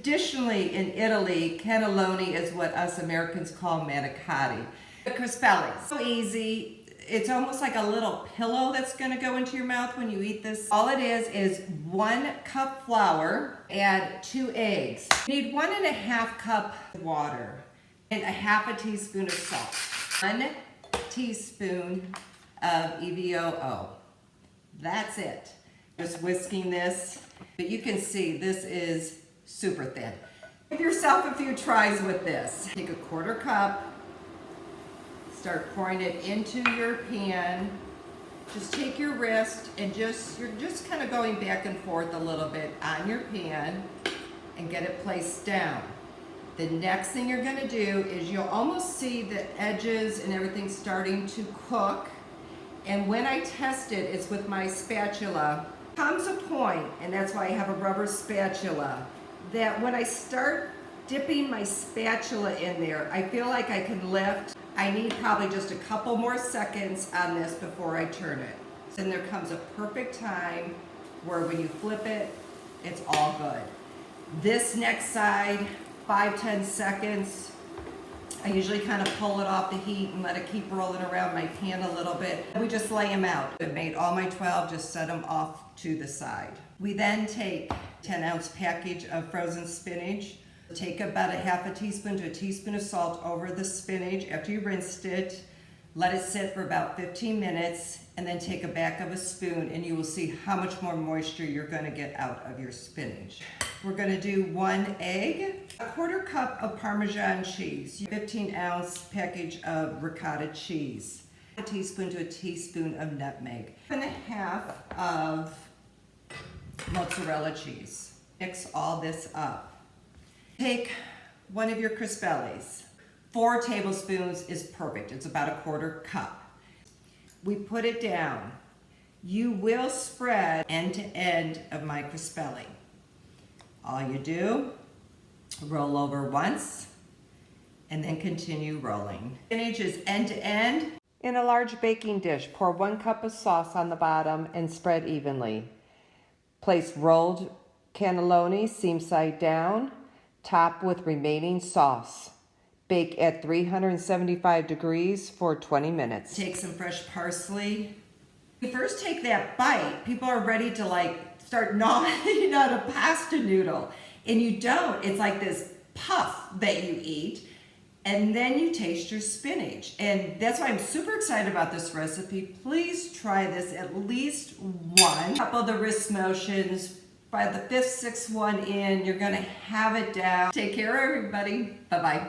Traditionally in Italy, cannelloni is what us Americans call manicotti. The Crespelles, so easy. It's almost like a little pillow that's gonna go into your mouth when you eat this. All it is 1 cup flour, add 2 eggs. You need 1.5 cup water and a half a teaspoon of salt. 1 teaspoon of EVOO. That's it. Just whisking this, but you can see this is super thin. Give yourself a few tries with this. Take a 1/4 cup, start pouring it into your pan. Just take your wrist and you're just kind of going back and forth a little bit on your pan and get it placed down. The next thing you're gonna do is you'll almost see the edges and everything starting to cook. And when I test it, it's with my spatula. Comes a point, and that's why I have a rubber spatula, that when I start dipping my spatula in there, I feel like I can lift. I need probably just a couple more seconds on this before I turn it. Then there comes a perfect time where when you flip it, it's all good. This next side, 5-10 seconds. I usually kind of pull it off the heat and let it keep rolling around my pan a little bit. We just lay them out. I made all my 12, just set them off to the side. We then take 10-ounce package of frozen spinach. Take about a half a teaspoon to a teaspoon of salt over the spinach after you rinsed it. Let it sit for about 15 minutes and then take a back of a spoon and you will see how much more moisture you're gonna get out of your spinach. We're gonna do 1 egg, a 1/4 cup of Parmesan cheese, 15-ounce package of ricotta cheese, a teaspoon to a teaspoon of nutmeg, and a half of mozzarella cheese. Mix all this up. Take one of your Crespelles. 4 tablespoons is perfect. It's about a 1/4 cup. We put it down. You will spread end to end of my Crespelle. All you do, roll over once, and then continue rolling. Spinach is end to end. In a large baking dish, pour 1 cup of sauce on the bottom and spread evenly. Place rolled cannelloni seam side down, top with remaining sauce. Bake at 375 degrees for 20 minutes. Take some fresh parsley. You first take that bite, people are ready to start gnawing on a pasta noodle. And you don't, it's like this puff that you eat. And then you taste your spinach. And that's why I'm super excited about this recipe. Please try this at least one. Couple of the wrist motions. By the 5th, 6th one in, you're gonna have it down. Take care, everybody. Bye-bye.